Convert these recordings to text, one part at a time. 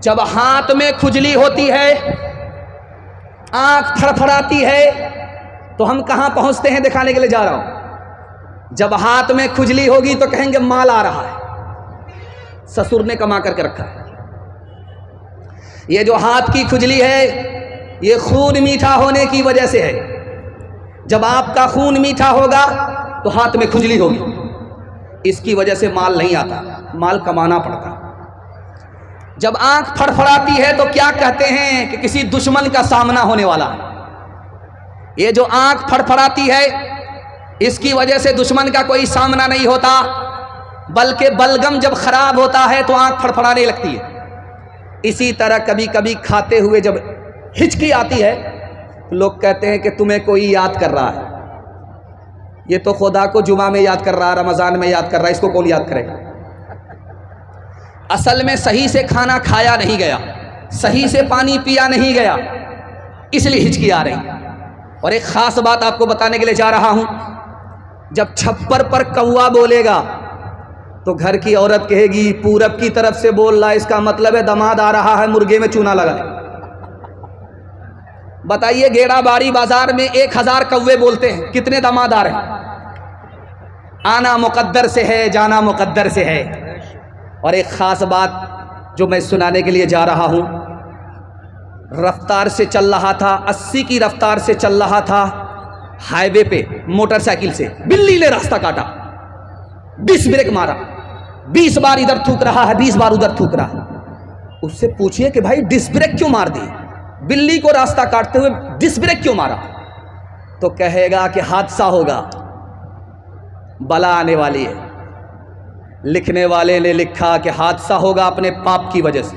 جب ہاتھ میں کھجلی ہوتی ہے، آنکھ تھرتھراتی ہے، تو ہم کہاں پہنچتے ہیں دکھانے کے لیے جا رہا ہوں. جب ہاتھ میں کھجلی ہوگی تو کہیں گے مال آ رہا ہے، سسر نے کما کر کے رکھا ہے. یہ جو ہاتھ کی کھجلی ہے یہ خون میٹھا ہونے کی وجہ سے ہے. جب آپ کا خون میٹھا ہوگا تو ہاتھ میں کھجلی ہوگی، اس کی وجہ سے مال نہیں آتا، مال کمانا پڑتا. جب آنکھ پھڑپھڑاتی ہے تو کیا کہتے ہیں کہ کسی دشمن کا سامنا ہونے والا ہے. یہ جو آنکھ پھڑپھڑاتی ہے اس کی وجہ سے دشمن کا کوئی سامنا نہیں ہوتا، بلکہ بلغم جب خراب ہوتا ہے تو آنکھ پھڑپھڑانے لگتی ہے. اسی طرح کبھی کبھی کھاتے ہوئے جب ہچکی آتی ہے لوگ کہتے ہیں کہ تمہیں کوئی یاد کر رہا ہے. یہ تو خدا کو جمعہ میں یاد کر رہا ہے، رمضان میں یاد کر رہا ہے، اس کو کون یاد کرے گا؟ اصل میں صحیح سے کھانا کھایا نہیں گیا، صحیح سے پانی پیا نہیں گیا، اس لیے ہچکی آ رہی. اور ایک خاص بات آپ کو بتانے کے لیے جا رہا ہوں، جب چھپر پر کوا بولے گا تو گھر کی عورت کہے گی پورب کی طرف سے بول رہا ہے، اس کا مطلب ہے دماد آ رہا ہے، مرغے میں چونا لگا. بتائیے گیڑا باری بازار میں 1000 کوے بولتے ہیں، کتنے دماد آ رہے ہیں؟ آنا مقدر سے ہے، جانا مقدر سے ہے. اور ایک خاص بات جو میں سنانے کے لیے جا رہا ہوں، رفتار سے چل رہا تھا، 80 کی رفتار سے چل رہا تھا ہائی وے پہ موٹر سائیکل سے، بلی نے راستہ کاٹا، ڈس بریک مارا، 20 بار ادھر تھوک رہا ہے، 20 بار ادھر تھوک رہا ہے. اس سے پوچھئے کہ بھائی ڈس بریک کیوں مار دی، بلی کو راستہ کاٹتے ہوئے ڈس بریک کیوں مارا؟ تو کہے گا کہ حادثہ ہوگا، بلا آنے والی ہے. لکھنے والے نے لکھا کہ حادثہ ہوگا اپنے پاپ کی وجہ سے،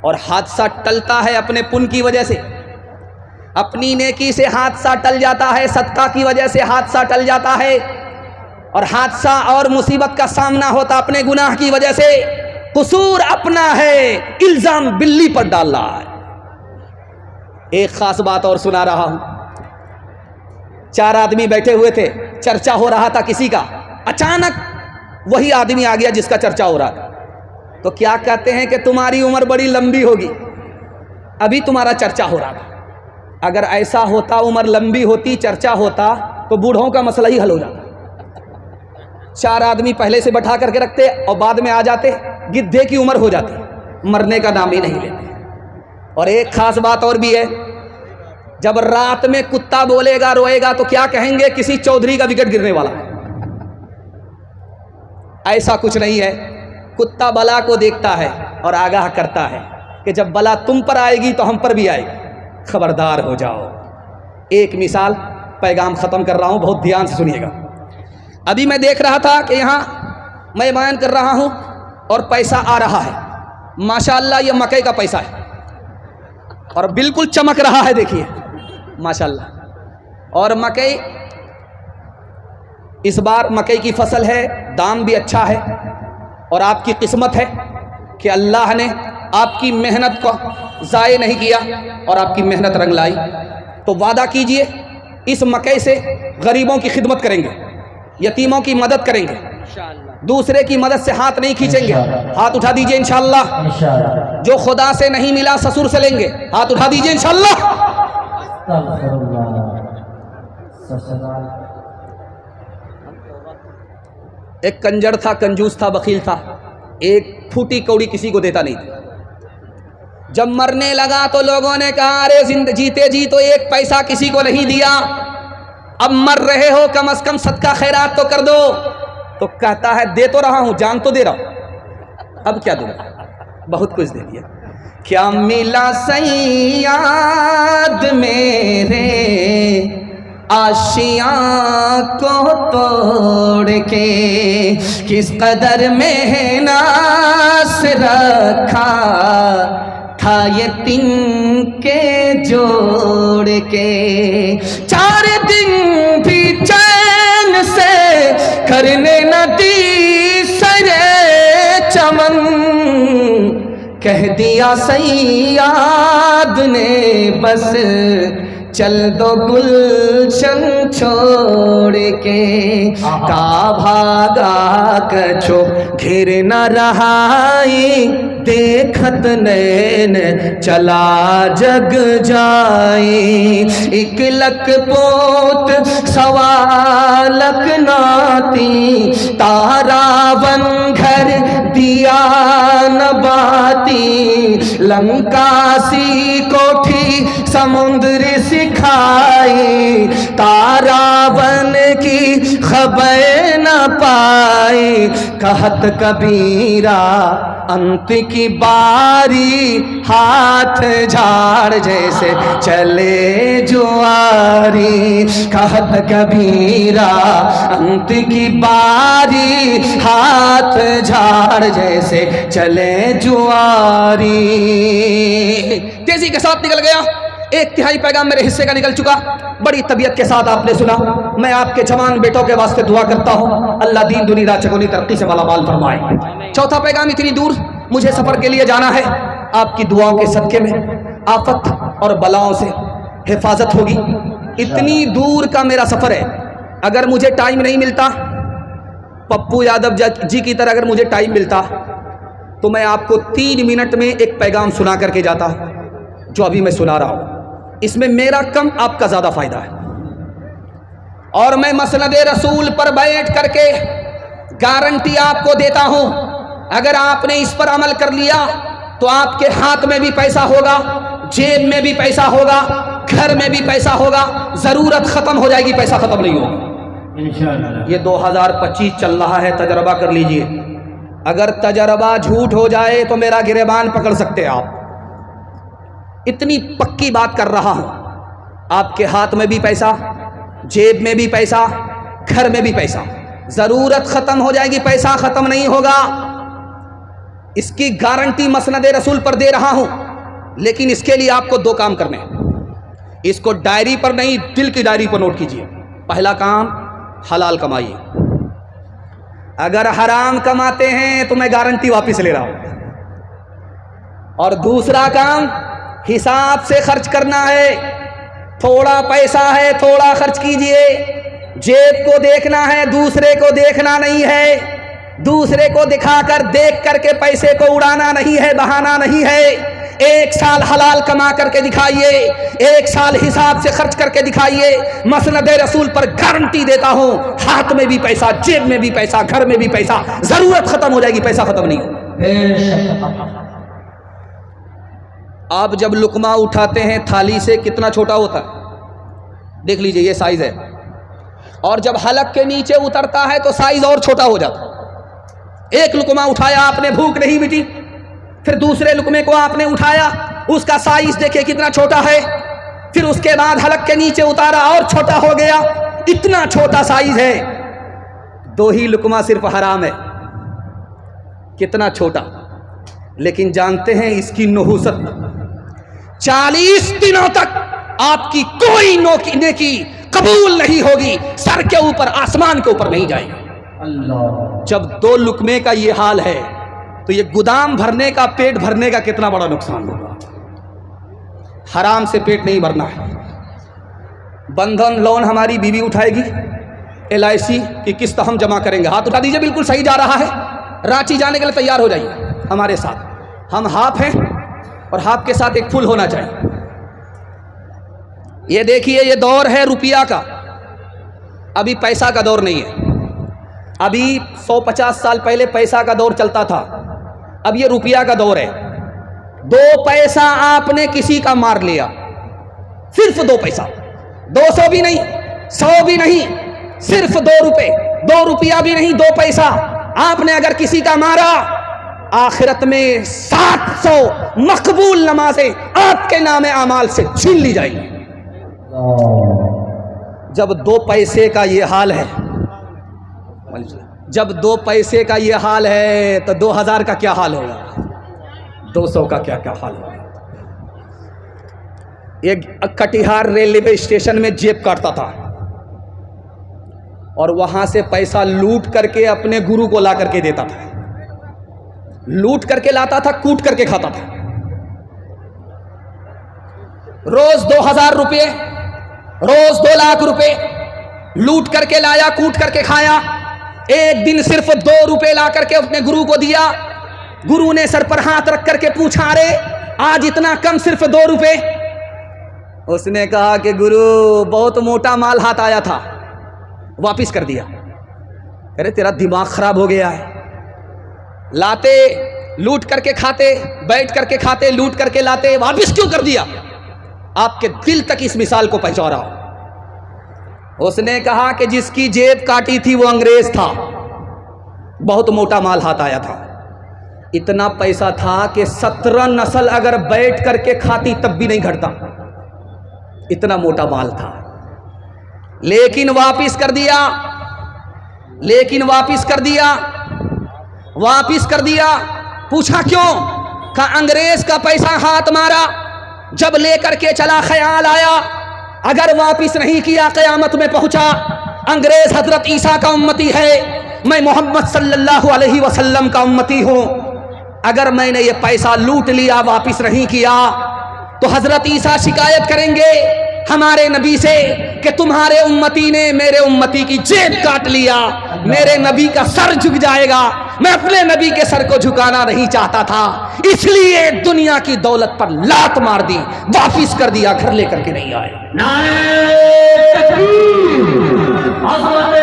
اور حادثہ ٹلتا ہے اپنے پن کی وجہ سے. اپنی نیکی سے حادثہ ٹل جاتا ہے، صدقہ کی وجہ سے حادثہ ٹل جاتا ہے، اور حادثہ اور مصیبت کا سامنا ہوتا اپنے گناہ کی وجہ سے. قصور اپنا ہے، الزام بلی پر ڈال رہا ہے. ایک خاص بات اور سنا رہا ہوں. 4 آدمی بیٹھے ہوئے تھے، چرچا ہو رہا تھا کسی کا، اچانک وہی آدمی آ گیا جس کا چرچا ہو رہا تھا. تو کیا کہتے ہیں کہ تمہاری عمر بڑی لمبی ہوگی، ابھی تمہارا چرچا ہو رہا تھا. اگر ایسا ہوتا، عمر لمبی ہوتی، چرچا ہوتا، تو بوڑھوں کا مسئلہ ہی حل ہو جاتا. 4 آدمی پہلے سے بٹھا کر کے رکھتے اور بعد میں آ جاتے، گدھے کی عمر ہو جاتی، مرنے کا نام ہی نہیں لیتے. اور ایک خاص بات اور بھی ہے، جب رات میں کتا بولے گا، روئے گا، تو کیا کہیں گے؟ کسی چودھری کا وکٹ گرنے والا ہے. ایسا کچھ نہیں ہے. کتا بلا کو دیکھتا ہے اور آگاہ کرتا ہے کہ جب بلا تم پر آئے گی تو ہم پر بھی آئے گی، خبردار ہو جاؤ. ایک مثال، پیغام ختم کر رہا ہوں، بہت دھیان سے سنیے گا. ابھی میں دیکھ رہا تھا کہ یہاں میں بیان کر رہا ہوں اور پیسہ آ رہا ہے، ماشاءاللہ یہ مکئی کا پیسہ ہے اور بالکل چمک رہا ہے، دیکھیے ماشاءاللہ. اور مکئی اس بار مکئی کی فصل ہے، دام بھی اچھا ہے، اور آپ کی قسمت ہے کہ اللہ نے آپ کی محنت کو ضائع نہیں کیا اور آپ کی محنت رنگ لائی. تو وعدہ کیجئے اس مکئی سے غریبوں کی خدمت کریں گے، یتیموں کی مدد کریں گے، دوسرے کی مدد سے ہاتھ نہیں کھینچیں گے. ہاتھ اٹھا دیجئے انشاءاللہ. جو خدا سے نہیں ملا سسر سے لیں گے، ہاتھ اٹھا دیجئے انشاءاللہ. ایک کنجر تھا، کنجوس تھا، بخیل تھا، ایک پھوٹی کوڑی کسی کو دیتا نہیں تھا. جب مرنے لگا تو لوگوں نے کہا ارے جیتے جی تو 1 پیسہ کسی کو نہیں دیا، اب مر رہے ہو کم از کم صدقہ خیرات تو کر دو. تو کہتا ہے دے تو رہا ہوں، جان تو دے رہا ہوں، اب کیا دوں؟ بہت کچھ دے دیا. کیا ملا صیاد میرے آشیاں کو توڑ کے، کس قدر محنت رکھا تھا یتیم کے جوڑ کے. 4 دن بھی چین سے کرنے نہ دی سرے چمن، کہہ دیا صیاد نے بس چل دو گلشن چھوڑ کے کا بھاگا کچھو گھر نہ رہائی دیکھت نین چلا جگ جائی ایک لک پوت سوا لک ناتی تارا بن گھر دیا نباتی لنکا سی کوٹھی سمندر سکھائی تارا بن کی خبر نہ پائی کہت کبیرہ انت کی باری ہاتھ جھاڑ جیسے چلے جواری کہت کبیرہ انت کی باری ہاتھ جھاڑ جیسے چلے جواری. تیزی کے ساتھ نکل گیا. ایک تہائی پیغام میرے حصے کا نکل چکا. بڑی طبیعت کے ساتھ آپ نے سنا. میں آپ کے جوان بیٹوں کے واسطے دعا کرتا ہوں اللہ دین دنیا چکونی ترقی سے مالا مال فرمائے. چوتھا پیغام اتنی دور مجھے سفر کے لیے جانا ہے. آپ کی دعاؤں کے صدقے میں آفت اور بلاؤں سے حفاظت ہوگی. اتنی دور کا میرا سفر ہے. اگر مجھے ٹائم نہیں ملتا پپو یادو جی کی طرح اگر مجھے ٹائم ملتا تو میں آپ کو 3 منٹ میں ایک پیغام سنا کر کے جاتا جو ابھی میں سنا رہا ہوں. اس میں میرا کم آپ کا زیادہ فائدہ ہے. اور میں مسند رسول پر بیٹھ کر کے گارنٹی آپ کو دیتا ہوں اگر آپ نے اس پر عمل کر لیا تو آپ کے ہاتھ میں بھی پیسہ ہوگا, جیب میں بھی پیسہ ہوگا, گھر میں بھی پیسہ ہوگا. ضرورت ختم ہو جائے گی, پیسہ ختم نہیں ہوگا. یہ 2025 چل رہا ہے, تجربہ کر لیجئے. اگر تجربہ جھوٹ ہو جائے تو میرا گریبان پکڑ سکتے آپ. اتنی پکی بات کر رہا ہوں. آپ کے ہاتھ میں بھی پیسہ, جیب میں بھی پیسہ, گھر میں بھی پیسہ. ضرورت ختم ہو جائے گی, پیسہ ختم نہیں ہوگا. اس کی گارنٹی مسند رسول پر دے رہا ہوں. لیکن اس کے لیے آپ کو 2 کام کرنے ہیں. اس کو ڈائری پر نہیں, دل کی ڈائری پر نوٹ کیجئے. پہلا کام, حلال کمائیے. اگر حرام کماتے ہیں تو میں گارنٹی واپس لے رہا ہوں. اور دوسرا کام, حساب سے خرچ کرنا ہے. تھوڑا پیسہ ہے, تھوڑا خرچ کیجئے. جیب کو دیکھنا ہے, دوسرے کو دیکھنا نہیں ہے. دوسرے کو دکھا کر دیکھ کر کے پیسے کو اڑانا نہیں ہے, بہانا نہیں ہے. 1 سال حلال کما کر کے دکھائیے, 1 سال حساب سے خرچ کر کے دکھائیے. مسند رسول پر گارنٹی دیتا ہوں, ہاتھ میں بھی پیسہ, جیب میں بھی پیسہ, گھر میں بھی پیسہ. ضرورت ختم ہو جائے گی, پیسہ ختم نہیں ہوگا. آپ جب لقمہ اٹھاتے ہیں تھالی سے کتنا چھوٹا ہوتا ہے, دیکھ لیجئے یہ سائز ہے. اور جب حلق کے نیچے اترتا ہے تو سائز اور چھوٹا ہو جاتا ہے. ایک لقمہ اٹھایا آپ نے, بھوک نہیں مٹی. پھر دوسرے لقمے کو آپ نے اٹھایا, اس کا سائز دیکھیں کتنا چھوٹا ہے. پھر اس کے بعد حلق کے نیچے اتارا اور چھوٹا ہو گیا. اتنا چھوٹا سائز ہے. 2 ہی لقمہ صرف حرام ہے. کتنا چھوٹا. لیکن جانتے ہیں اس کی نحوست 40 دنوں تک آپ کی کوئی نیکی قبول نہیں ہوگی. سر کے اوپر, آسمان کے اوپر نہیں جائے گی. جب 2 لقمے کا یہ حال ہے تو یہ گودام بھرنے کا, پیٹ بھرنے کا کتنا بڑا نقصان ہوگا. حرام سے پیٹ نہیں بھرنا ہے. بندھن لون ہماری بیوی اٹھائے گی, LIC کی قسط ہم جمع کریں گے. ہاتھ اٹھا دیجئے, بالکل صحیح جا رہا ہے. رانچی جانے کے لیے تیار ہو جائیے ہمارے ساتھ. ہم ہاف ہیں اور ہاف کے ساتھ ایک فل ہونا چاہیے. یہ دیکھیے, یہ دور ہے روپیہ کا. ابھی پیسہ کا دور نہیں ہے. ابھی 150 سال پہلے پیسہ کا دور چلتا تھا. اب یہ روپیہ کا دور ہے. 2 پیسہ آپ نے کسی کا مار لیا, صرف 2 پیسہ, 200 بھی نہیں, 100 بھی نہیں, صرف 2 روپے. 2 روپیہ بھی نہیں, 2 پیسہ آپ نے اگر کسی کا مارا, آخرت میں 700 مقبول نمازیں آپ کے نام اعمال سے چھین لی جائیں گی. جب 2 پیسے کا یہ حال ہے, جب 2 پیسے کا یہ حال ہے تو 2000 کا کیا حال ہوگا, 200 کا کیا حال ہوگا. ایک کٹیہار ریلوے اسٹیشن میں جیب کاٹتا تھا اور وہاں سے پیسہ لوٹ کر کے اپنے گرو کو لا کر کے دیتا تھا. لوٹ کر کے لاتا تھا, کوٹ کر کے کھاتا تھا. روز 2000 روپے روز 2 لاکھ روپے لوٹ کر کے لایا, کوٹ کر کے کھایا. ایک دن صرف 2 روپے لا کر کے اپنے گرو کو دیا. گرو نے سر پر ہاتھ رکھ کر کے پوچھا, ارے آج اتنا کم, صرف 2 روپے؟ اس نے کہا کہ گرو بہت موٹا مال ہاتھ آیا تھا, واپس کر دیا. ارے تیرا دماغ خراب ہو گیا ہے, لاتے لوٹ کر کے کھاتے, بیٹھ کر کے کھاتے, لوٹ کر کے لاتے, واپس کیوں کر دیا؟ آپ کے دل تک اس مثال کو پہنچا رہا ہوں. اس نے کہا کہ جس کی جیب کاٹی تھی وہ انگریز تھا, بہت موٹا مال ہاتھ آیا تھا, اتنا پیسہ تھا کہ 17 نسل اگر بیٹھ کر کے کھاتی تب بھی نہیں گھٹتا, اتنا موٹا مال تھا. لیکن واپس کر دیا, لیکن واپس کر دیا, واپس کر دیا. پوچھا کیوں؟ کہا انگریز کا پیسہ ہاتھ مارا, جب لے کر کے چلا خیال آیا اگر واپس نہیں کیا قیامت میں پہنچا. انگریز حضرت عیسیٰ کا امتی ہے, میں محمد صلی اللہ علیہ وسلم کا امتی ہوں. اگر میں نے یہ پیسہ لوٹ لیا, واپس نہیں کیا, تو حضرت عیسیٰ شکایت کریں گے ہمارے نبی سے کہ تمہارے امتی نے میرے امتی کی جیب کاٹ لیا. میرے نبی کا سر جھک جائے گا. میں اپنے نبی کے سر کو جھکانا نہیں چاہتا تھا, اس لیے دنیا کی دولت پر لات مار دی, واپس کر دیا, گھر لے کر کے نہیں آئے. نعرہ تکبیر, عظمت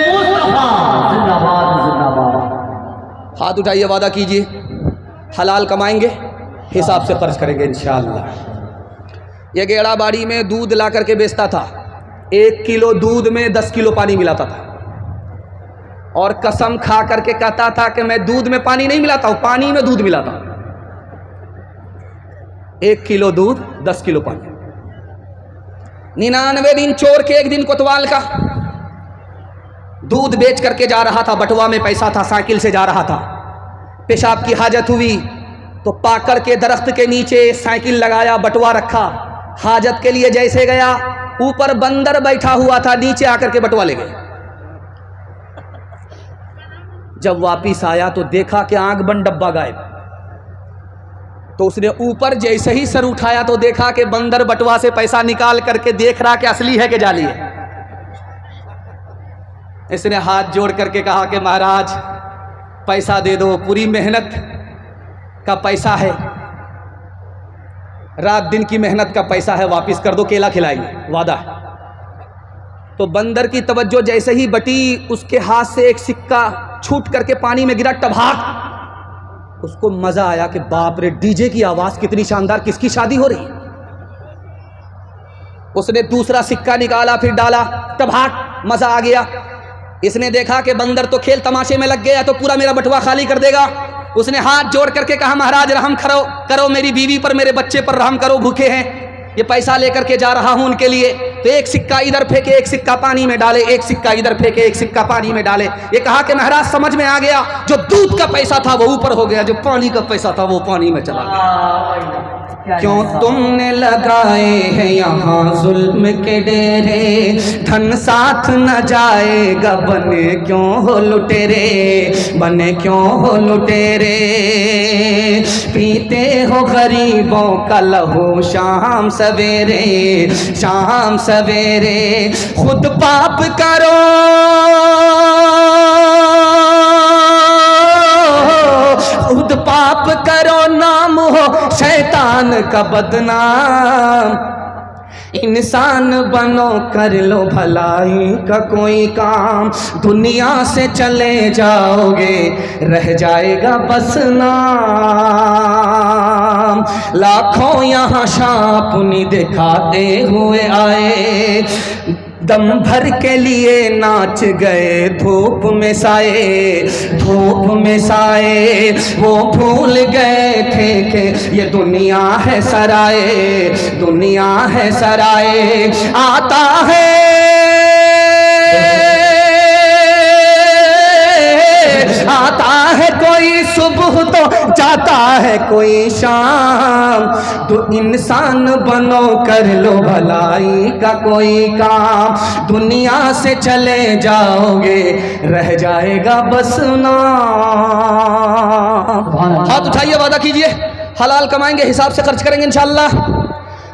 مصطفیٰ زندہ باد, زندہ باد. ہاتھ اٹھائیے, وعدہ کیجئے حلال کمائیں گے, حساب سے خرچ کریں گے انشاءاللہ. یہ گیڑا باڑی میں دودھ لا کر کے بیچتا تھا, 1 کلو دودھ میں 10 کلو پانی ملاتا تھا, اور قسم کھا کر کے کہتا تھا کہ میں دودھ میں پانی نہیں ملاتا ہوں, پانی میں دودھ ملاتا ہوں. 1 کلو دودھ 10 کلو پانی. 99 دن چور کے, ایک دن کوتوال کا. دودھ بیچ کر کے جا رہا تھا, بٹوا میں پیسہ تھا, سائیکل سے جا رہا تھا. پیشاب کی حاجت ہوئی تو پاکڑ کے درخت کے نیچے سائیکل لگایا, بٹوا رکھا. حاجت کے لیے جیسے گیا, اوپر بندر بیٹھا ہوا تھا, نیچے آ کر کے بٹوا لے گئے. جب واپس آیا تو دیکھا کہ آنکھ بند ڈبہ غائب. تو اس نے اوپر جیسے ہی سر اٹھایا تو دیکھا کہ بندر بٹوا سے پیسہ نکال کر کے دیکھ رہا کہ اصلی ہے کہ جعلی ہے. اس نے ہاتھ جوڑ کر کے کہا کہ مہاراج پیسہ دے دو, پوری محنت کا پیسہ ہے, رات دن کی محنت کا پیسہ ہے, واپس کر دو, کیلا کھلائیں گے, وعدہ ہے. تو بندر کی توجہ جیسے ہی بٹی, اس کے ہاتھ سے ایک سکہ چھوٹ کر کے پانی میں گرا, ٹبھاک. اس کو مزہ آیا کہ باپ رے, ڈی جے کی آواز کتنی شاندار, کس کی شادی ہو رہی ہے. اس نے دوسرا سکہ نکالا, پھر ڈالا, ٹبھاک, مزہ آ گیا. اس نے دیکھا کہ بندر تو کھیل تماشے میں لگ گیا, تو پورا میرا بٹوا خالی کر دے گا. اس نے ہاتھ جوڑ کر کے کہا مہاراج رحم کرو, میری بیوی پر, میرے بچے پر رحم کرو, بھوکے ہیں, یہ پیسہ لے کر کے جا رہا ہوں ان کے لیے. تو ایک سکہ ادھر پھینکے, ایک سکہ پانی میں ڈالے, ایک سکہ ادھر پھینکے, ایک سکہ پانی میں ڈالے. یہ کہا کہ مہاراج سمجھ میں آ گیا, جو دودھ کا پیسہ تھا وہ اوپر ہو گیا, جو پانی کا پیسہ تھا وہ پانی میں چلا گیا. کیوں تم نے لگائے ہیں یہاں ظلم کے ڈیرے, دھن ساتھ نہ جائے گا, بنے کیوں ہو لٹیرے, بنے کیوں ہو لٹیرے. پیتے ہو غریبوں کا لہو شام سویرے, شام سویرے. خود پاپ کرو, خود پاپ کرو, نام ہو شیطان کا بدنام. انسان بنو, کر لو بھلائی کا کوئی کام. دنیا سے چلے جاؤ گے, رہ جائے گا بس نام. لاکھوں یہاں شاپنی دکھاتے ہوئے آئے, دم بھر کے لیے ناچ گئے دھوپ میں سائے, دھوپ میں سائے. وہ بھول گئے تھے کہ یہ دنیا ہے سرائے, دنیا ہے سرائے. آتا ہے آتا ہے کوئی صبح تو جاتا ہے کوئی شام. تو انسان بنو, کر لو بھلائی کا کوئی کام. دنیا سے چلے جاؤ گے, رہ جائے گا بس نام. ہاتھ اٹھائیے, وعدہ کیجئے حلال کمائیں گے, حساب سے خرچ کریں گے انشاءاللہ.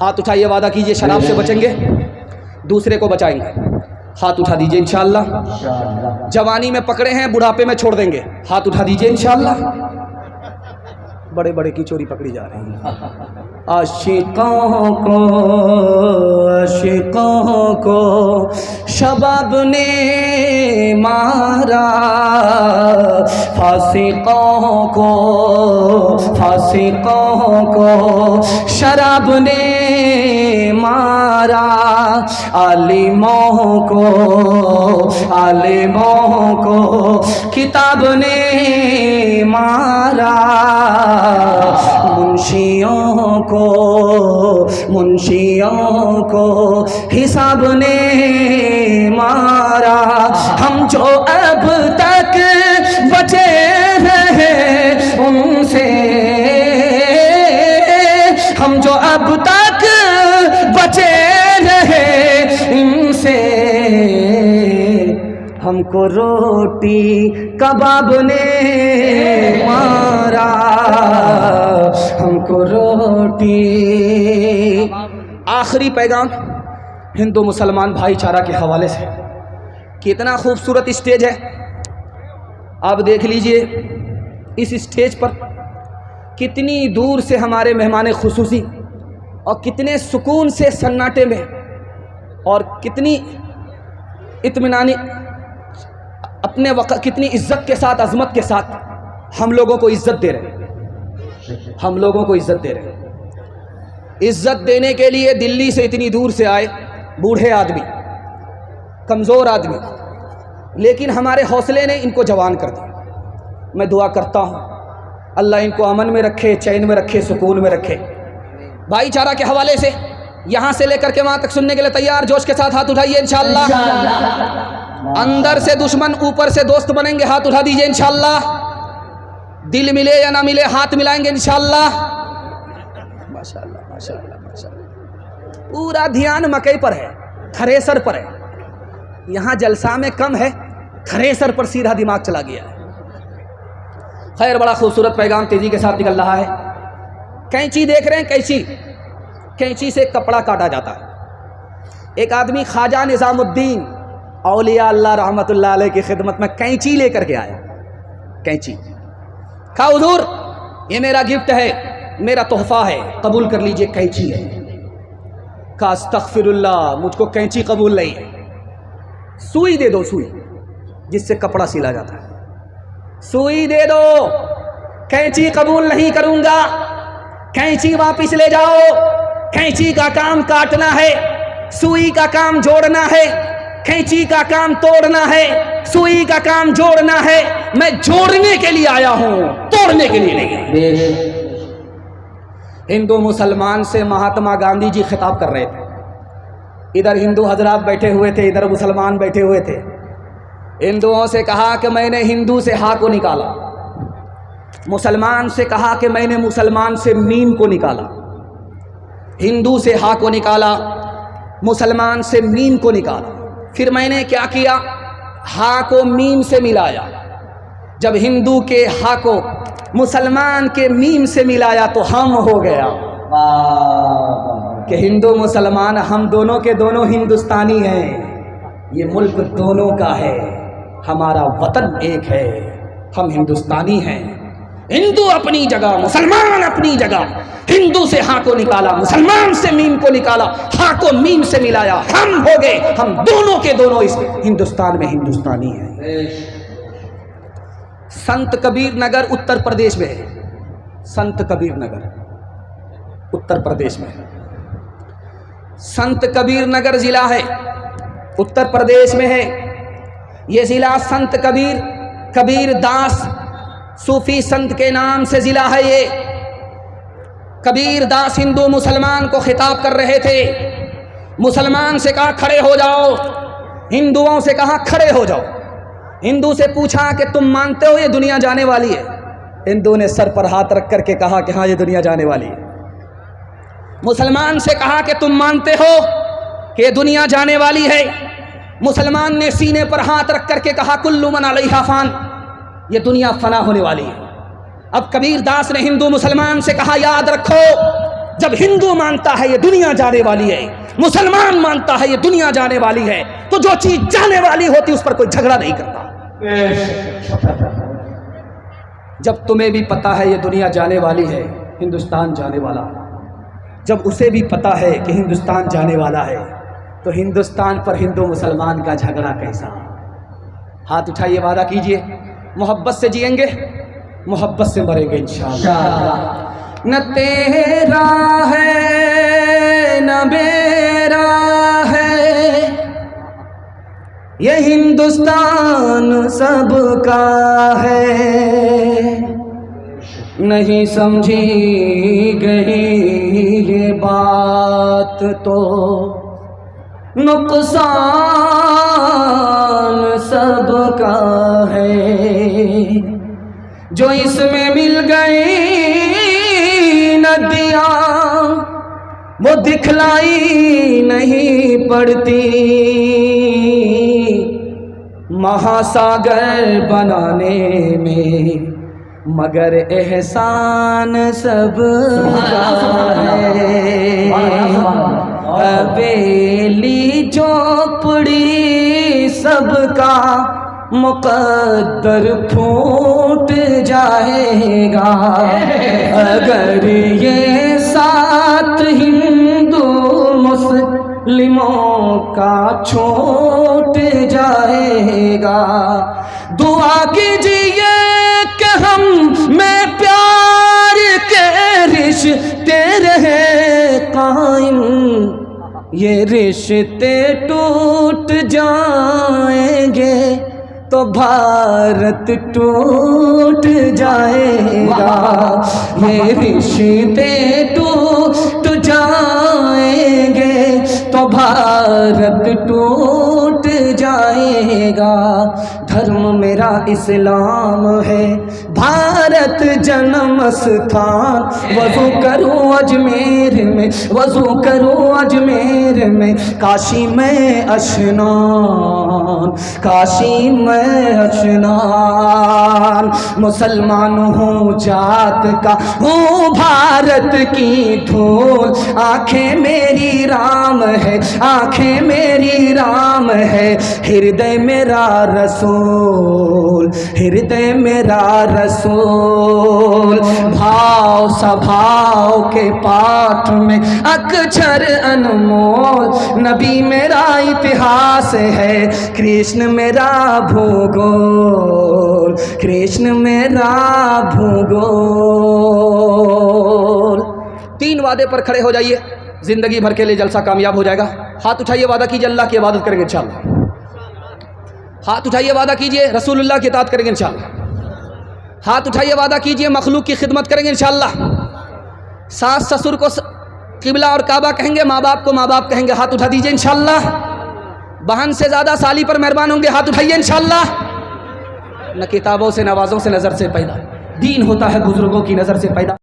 ہاتھ اٹھائیے، وعدہ کیجئے شراب سے بچیں گے، دوسرے کو بچائیں گے. ہاتھ اٹھا دیجئے انشاءاللہ. جوانی میں پکڑے ہیں، بڑھاپے میں چھوڑ دیں گے. ہاتھ اٹھا دیجئے انشاءاللہ. بڑے بڑے کی چوری پکڑی جا رہی ہے. عاشقوں کو شباب نے مارا، فاسقوں کو شراب نے مارا، عالموں کو کتاب نے مارا، منشیوں کو حساب نے مارا. ہم جو اب تک بچے رہے ان سے، ہم جو اب تک بچے رہے ان سے، ہم کو روٹی کباب نے مارا، ہم کو روٹی. آخری پیغام ہندو مسلمان بھائی چارہ کے حوالے سے. کتنا خوبصورت اسٹیج ہے، آپ دیکھ لیجئے. اس اسٹیج پر کتنی دور سے ہمارے مہمان خصوصی اور کتنے سکون سے سناٹے میں اور کتنی اطمینانی اپنے وقت، کتنی عزت کے ساتھ، عظمت کے ساتھ ہم لوگوں کو عزت دے رہے ہیں. ہم لوگوں کو عزت دے رہے ہیں. عزت دینے کے لیے دلی سے اتنی دور سے آئے، بوڑھے آدمی، کمزور آدمی، لیکن ہمارے حوصلے نے ان کو جوان کر دیا. میں دعا کرتا ہوں اللہ ان کو امن میں رکھے، چین میں رکھے، سکون میں رکھے. بھائی چارہ کے حوالے سے یہاں سے لے کر کے وہاں تک سننے کے لیے تیار؟ جوش کے ساتھ ہاتھ اٹھائیے انشاءاللہ. اندر سے دشمن، اوپر سے دوست بنیں گے. ہاتھ اٹھا دیجئے انشاءاللہ. دل ملے یا نہ ملے ہاتھ ملائیں گے انشاءاللہ. ماشاءاللہ ماشاءاللہ ماشاءاللہ. پورا دھیان مکئی پر ہے، تھریسر پر ہے. یہاں جلسہ میں کم ہے، تھریسر پر سیدھا دماغ چلا گیا ہے. خیر، بڑا خوبصورت پیغام تیزی کے ساتھ نکل رہا ہے. کینچی دیکھ رہے ہیں، کینچی سے کپڑا کاٹا جاتا ہے. ایک آدمی خواجہ نظام الدین اولیاء اللہ رحمت اللہ علیہ کی خدمت میں کینچی لے کر کے آیا. کینچی کہا حضور یہ میرا گفٹ ہے، میرا تحفہ ہے، قبول کر لیجئے. کینچی ہے. کہا استغفر اللہ، مجھ کو کینچی قبول نہیں ہے. سوئی دے دو، سوئی جس سے کپڑا سلا جاتا ہے، سوئی دے دو. کینچی قبول نہیں کروں گا. کینچی واپس لے جاؤ. کینچی کا کام کاٹنا ہے، سوئی کا کام جوڑنا ہے. کینچی کا کام توڑنا ہے، سوئی کا کام جوڑنا ہے. میں جوڑنے کے لیے آیا ہوں، توڑنے کے لیے نہیں. ہندو مسلمان سے مہاتما گاندھی جی خطاب کر رہے تھے. ادھر ہندو حضرات بیٹھے ہوئے تھے، ادھر مسلمان بیٹھے ہوئے تھے. ہندوؤں سے کہا کہ میں نے ہندو سے ہا کو نکالا، مسلمان سے کہا کہ میں نے مسلمان سے میم کو نکالا. ہندو سے ہا کو نکالا، مسلمان سے میم کو نکالا. پھر میں نے کیا کیا؟ ہا کو میم سے ملایا. جب ہندو کے ہا کو مسلمان کے میم سے ملایا تو ہم ہو گیا کہ ہندو مسلمان ہم دونوں کے دونوں ہندوستانی ہیں. یہ ملک دونوں کا ہے، ہمارا وطن ایک ہے، ہم ہندوستانی ہیں. ہندو اپنی جگہ، مسلمان اپنی جگہ. ہندو سے ہاں کو نکالا، مسلمان سے میم کو نکالا، ہاں کو میم سے ملایا، ہم ہو گئے، ہم دونوں کے دونوں اس ہندوستان میں ہندوستانی ہیں. سنت کبیر نگر اتر پردیش میں ہے. سنت کبیر نگر اتر پردیش میں ہے. سنت کبیر نگر ضلع ہے، اتر پردیش میں ہے. یہ ضلع سنت کبیر داس صوفی سنت کے نام سے ضلع ہے. یہ کبیر داس ہندو مسلمان کو خطاب کر رہے تھے. مسلمان سے کہا کھڑے ہو جاؤ، ہندوؤں سے کہا کھڑے ہو جاؤ. ہندو سے پوچھا کہ تم مانتے ہو یہ دنیا جانے والی ہے؟ ہندو نے سر پر ہاتھ رکھ کر کے کہا کہ ہاں یہ دنیا جانے والی ہے. مسلمان سے کہا کہ تم مانتے ہو کہ یہ دنیا جانے والی ہے؟ مسلمان نے سینے پر ہاتھ رکھ کر کے کہا کل من علیہا فان، یہ دنیا فنا ہونے والی ہے. اب کبیر داس نے ہندو مسلمان سے کہا یاد رکھو جب ہندو مانتا ہے یہ دنیا جانے والی ہے، مسلمان مانتا ہے یہ دنیا جانے والی ہے، تو جو چیز جانے والی ہوتی اس پر کوئی جھگڑا نہیں کرتا۔ جب تمہیں بھی پتا ہے یہ دنیا جانے والی ہے، ہندوستان جانے والا، جب اسے بھی پتا ہے کہ ہندوستان جانے والا ہے، تو ہندوستان پر ہندو مسلمان کا جھگڑا کیسا؟ ہاتھ اٹھائیے، وعدہ کیجئے محبت سے جئیں گے، محبت سے مریں گے انشاءاللہ۔ نہ تیرا ہے نہ میرا ہے، یہ ہندوستان سب کا ہے، نہیں سمجھی گئی یہ بات تو نقصان سب کا ہے، جو اس میں مل گئی ندیاں وہ دکھلائی نہیں پڑتی، مہاساگر بنانے میں مگر احسان سب کا ہے، حویلی جھونپڑی سب کا مقدر پھوٹ جائے گا، اگر یہ ساتھ ہندو مسلموں کا چھوٹ جائے گا۔ دعا کیجئے کہ ہم میں پیار کے رشتے رہے قائم، یہ رشتے ٹوٹ جائیں گے تو بھارت ٹوٹ جائے گا، یہ رشتے ٹوٹ جائیں گے تو بھارت ٹوٹ جائے گا۔ دھرم میرا اسلام ہے، بھارت جنم استھان، وضو کروں اجمیر میں، وضو کروں اجمیر میں، کاشی میں اشنان، کاشی میں اشنان، مسلمان ہوں ذات کا، ہوں بھارت کی دھول، آنکھیں میری رام ہے، آنکھیں میری رام ہے، ہردے میرا رسول، ہردے میرا رسول، بھاؤ سبھاؤ کے پاٹھ میں اکچھر انمول، نبی میرا اتہاس ہے، کرشن میرا بھوگول، کرشن میرا بھوگول۔ تین وعدے پر کھڑے ہو جائیے، زندگی بھر کے لیے جلسہ کامیاب ہو جائے گا۔ ہاتھ اٹھائیے، وعدہ کیجئے اللہ کی عبادت کریں گے انشاءاللہ۔ ہاتھ اٹھائیے، وعدہ کیجئے رسول اللہ کی اطاعت کریں گے انشاءاللہ۔ ہاتھ اٹھائیے، وعدہ کیجئے مخلوق کی خدمت کریں گے انشاءاللہ۔ ساس سسر کو قبلہ اور کعبہ کہیں گے، ماں باپ کو ماں باپ کہیں گے، ہاتھ اٹھا دیجئے انشاءاللہ۔ بہن سے زیادہ سالی پر مہربان ہوں گے، ہاتھ اٹھائیے انشاءاللہ۔ نہ کتابوں سے نوازوں سے نظر سے پیدا، دین ہوتا ہے بزرگوں کی نظر سے پیدا۔